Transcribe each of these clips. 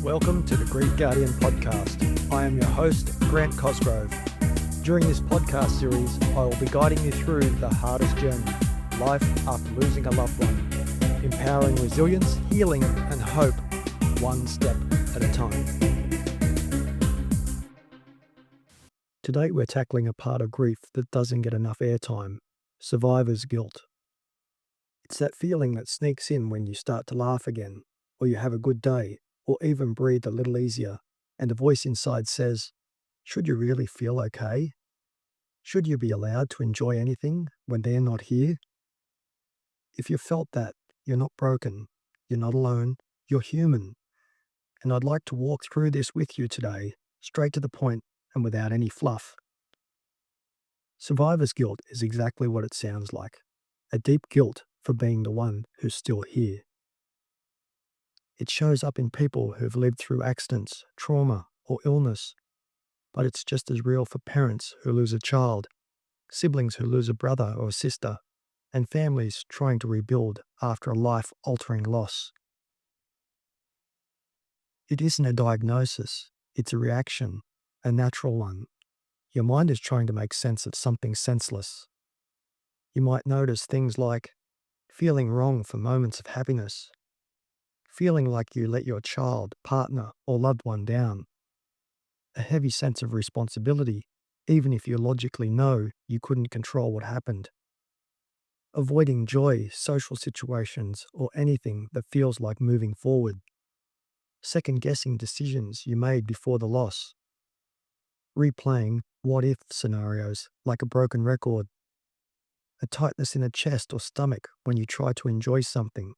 Welcome to the Grief Guardian podcast. I am your host, Grant Cosgrove. During this podcast series, I will be guiding you through the hardest journey, life after losing a loved one, empowering resilience, healing, and hope, one step at a time. Today, we're tackling a part of grief that doesn't get enough airtime: survivor's guilt. It's that feeling that sneaks in when you start to laugh again, or you have a good day, or even breathe a little easier, and a voice inside says, "Should you really feel okay? Should you be allowed to enjoy anything when they're not here?" If you felt that, you're not broken, you're not alone, you're human. And I'd like to walk through this with you today, straight to the point and without any fluff. Survivor's guilt is exactly what it sounds like: a deep guilt for being the one who's still here. It shows up in people who've lived through accidents, trauma, or illness, but it's just as real for parents who lose a child, siblings who lose a brother or sister, and families trying to rebuild after a life-altering loss. It isn't a diagnosis, it's a reaction, a natural one. Your mind is trying to make sense of something senseless. You might notice things like feeling wrong for moments of happiness, feeling like you let your child, partner, or loved one down, a heavy sense of responsibility, even if you logically know you couldn't control what happened, avoiding joy, social situations, or anything that feels like moving forward, second-guessing decisions you made before the loss, replaying what-if scenarios like a broken record, a tightness in the chest or stomach when you try to enjoy something.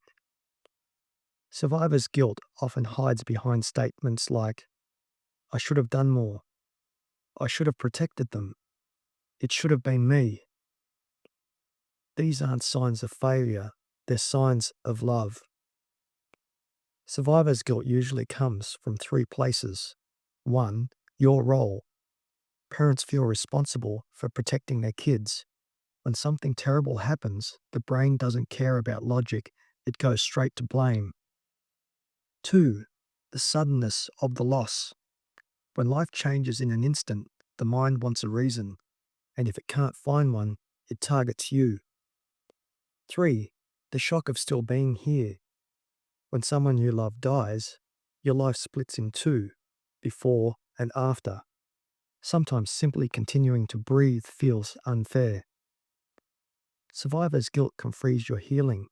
Survivor's guilt often hides behind statements like, "I should have done more. I should have protected them. It should have been me." These aren't signs of failure, they're signs of love. Survivor's guilt usually comes from three places. 1. Your role. Parents feel responsible for protecting their kids. When something terrible happens, the brain doesn't care about logic, it goes straight to blame. 2. The suddenness of the loss. When life changes in an instant, the mind wants a reason, and if it can't find one, it targets you. 3. The shock of still being here. When someone you love dies, your life splits in two, before and after. Sometimes simply continuing to breathe feels unfair. Survivor's guilt can freeze your healing.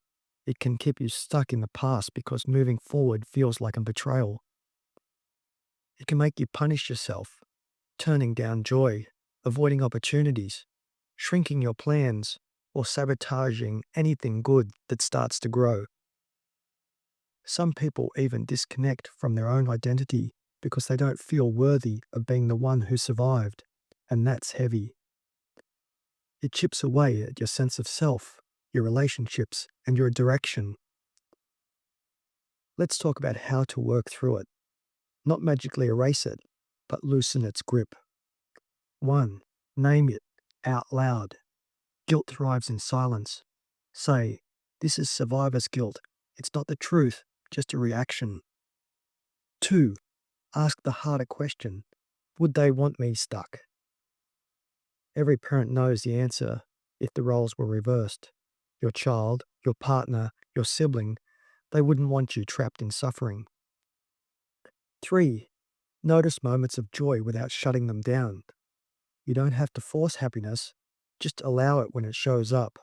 It can keep you stuck in the past because moving forward feels like a betrayal. It can make you punish yourself, turning down joy, avoiding opportunities, shrinking your plans, or sabotaging anything good that starts to grow. Some people even disconnect from their own identity because they don't feel worthy of being the one who survived, and that's heavy. It chips away at your sense of self, your relationships, and your direction. Let's talk about how to work through it. Not magically erase it, but loosen its grip. 1. Name it out loud. Guilt thrives in silence. Say, "This is survivor's guilt. It's not the truth, just a reaction." 2. Ask the harder question: would they want me stuck? Every parent knows the answer if the roles were reversed. Your child, your partner, your sibling, they wouldn't want you trapped in suffering. 3. Notice moments of joy without shutting them down. You don't have to force happiness, just allow it when it shows up.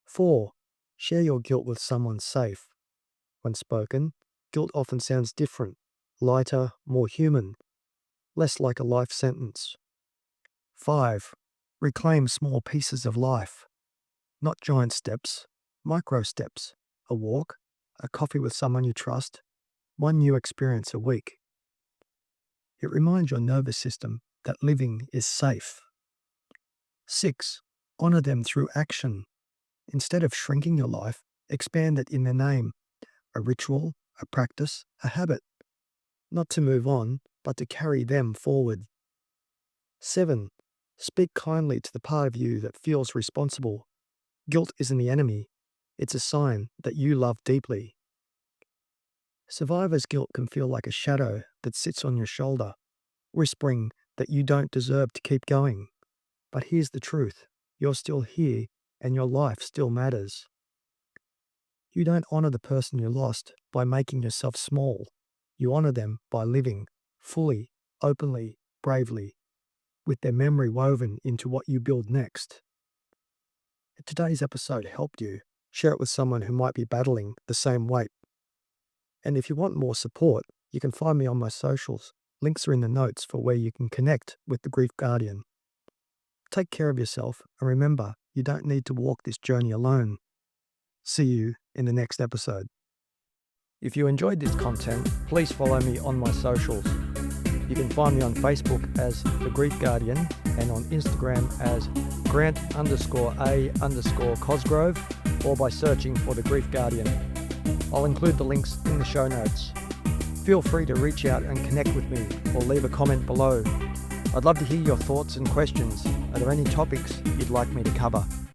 4. Share your guilt with someone safe. When spoken, guilt often sounds different, lighter, more human, less like a life sentence. 5. Reclaim small pieces of life. Not giant steps, micro steps. A walk, a coffee with someone you trust, one new experience a week. It reminds your nervous system that living is safe. 6. Honor them through action. Instead of shrinking your life, expand it in their name. A ritual, a practice, a habit. Not to move on, but to carry them forward. 7. Speak kindly to the part of you that feels responsible. Guilt isn't the enemy. It's a sign that you love deeply. Survivor's guilt can feel like a shadow that sits on your shoulder, whispering that you don't deserve to keep going. But here's the truth: you're still here and your life still matters. You don't honor the person you lost by making yourself small. You honor them by living fully, openly, bravely, with their memory woven into what you build next. If today's episode helped you, share it with someone who might be battling the same weight. And if you want more support, you can find me on my socials. Links are in the notes for where you can connect with the Grief Guardian. Take care of yourself, and remember, you don't need to walk this journey alone. See you in the next episode. If you enjoyed this content, please follow me on my socials. You can find me on Facebook as The Grief Guardian and on Instagram as Grant_A_Cosgrove, or by searching for The Grief Guardian. I'll include the links in the show notes. Feel free to reach out and connect with me or leave a comment below. I'd love to hear your thoughts and questions. Are there any topics you'd like me to cover?